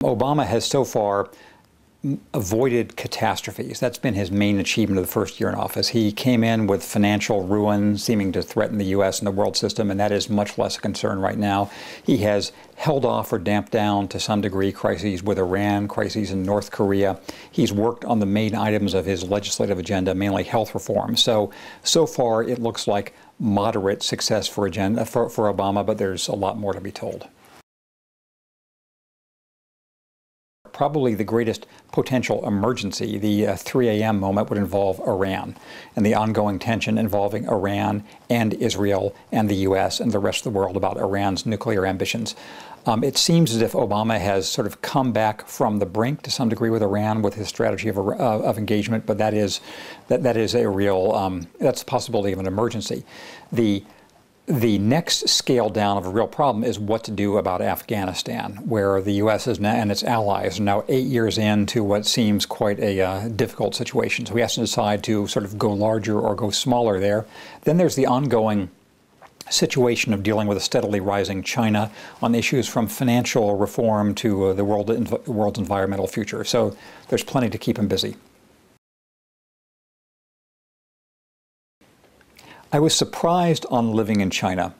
Obama has so far avoided catastrophes. That's been his main achievement of the first year in office. He came in with financial ruin seeming to threaten the U.S. and the world system, and that is much less a concern right now. He has held off or damped down to some degree crises with Iran, crises in North Korea. He's worked on the main items of his legislative agenda, mainly health reform. So far it looks like moderate success for Obama, but there's a lot more to be told. Probably the greatest potential emergency, the 3 a.m. moment, would involve Iran and the ongoing tension involving Iran and Israel and the U.S. and the rest of the world about Iran's nuclear ambitions. It seems as if Obama has sort of come back from the brink to some degree with Iran with his strategy of engagement, but that is a real, that's the possibility of an emergency. The next scale down of a real problem is what to do about Afghanistan, where the U.S. is now, and its allies are now 8 years into what seems quite a difficult situation. So we have to decide to sort of go larger or go smaller there. Then there's the ongoing situation of dealing with a steadily rising China on issues from financial reform to the world's environmental future. So there's plenty to keep him busy. I was surprised on living in China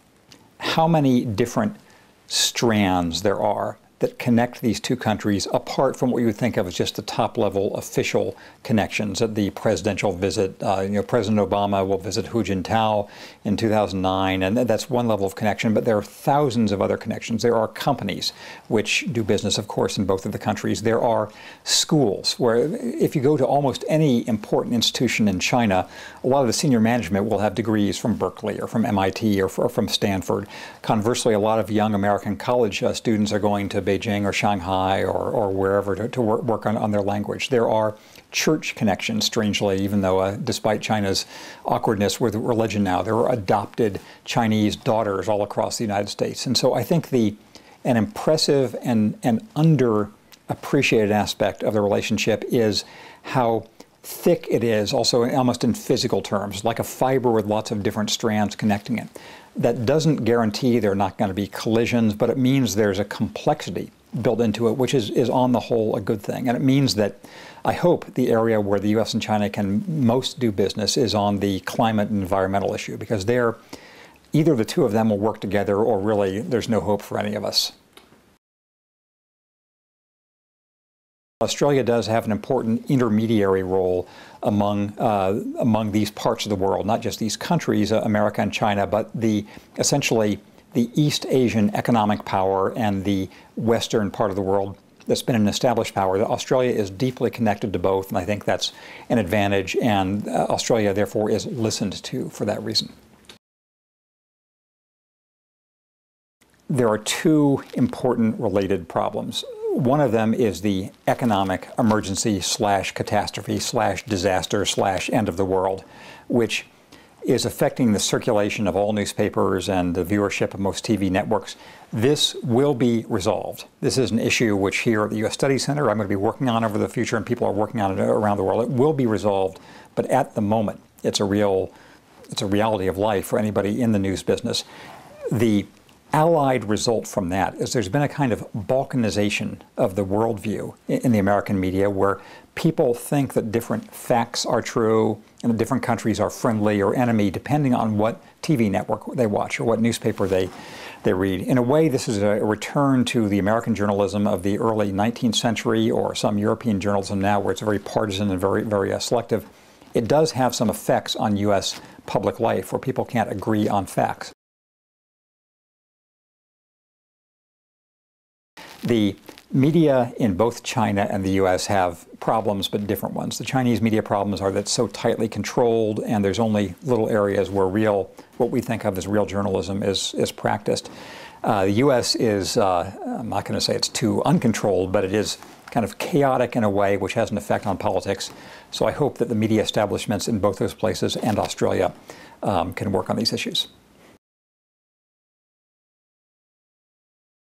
how many different strands there are that connect these two countries apart from what you would think of as just the top-level official connections. At the presidential visit, President Obama will visit Hu Jintao in 2009, and that's one level of connection, but there are thousands of other connections. There are companies which do business, of course, in both of the countries. There are schools where if you go to almost any important institution in China, a lot of the senior management will have degrees from Berkeley or from MIT or from Stanford. Conversely, a lot of young American college students are going to Beijing or Shanghai or wherever to work on their language. There are church connections, strangely, even though despite China's awkwardness with religion now, there are adopted Chinese daughters all across the United States. And so I think an impressive and underappreciated aspect of the relationship is how thick it is, also almost in physical terms, like a fiber with lots of different strands connecting it. That doesn't guarantee there are not going to be collisions, but it means there's a complexity built into it, which is on the whole a good thing. And it means that I hope the area where the U.S. and China can most do business is on the climate and environmental issue, because either the two of them will work together or really there's no hope for any of us. Australia does have an important intermediary role among these parts of the world, not just these countries, America and China, but essentially the East Asian economic power and the Western part of the world that's been an established power. Australia is deeply connected to both, and I think that's an advantage, and Australia, therefore, is listened to for that reason. There are two important related problems. One of them is the economic emergency / catastrophe / disaster / end of the world, which is affecting the circulation of all newspapers and the viewership of most TV networks. This will be resolved. This is an issue which here at the U.S. Study Center I'm going to be working on over the future, and people are working on it around the world. It will be resolved, but at the moment it's a reality of life for anybody in the news business. The allied result from that is there's been a kind of balkanization of the worldview in the American media, where people think that different facts are true and that different countries are friendly or enemy depending on what TV network they watch or what newspaper they read. In a way, this is a return to the American journalism of the early 19th century or some European journalism now, where it's very partisan and very selective. It does have some effects on U.S. public life where people can't agree on facts. The media in both China and the U.S. have problems, but different ones. The Chinese media problems are that it's so tightly controlled, and there's only little areas where what we think of as real journalism is practiced. The U.S. is, I'm not going to say it's too uncontrolled, but it is kind of chaotic in a way which has an effect on politics. So I hope that the media establishments in both those places and Australia can work on these issues.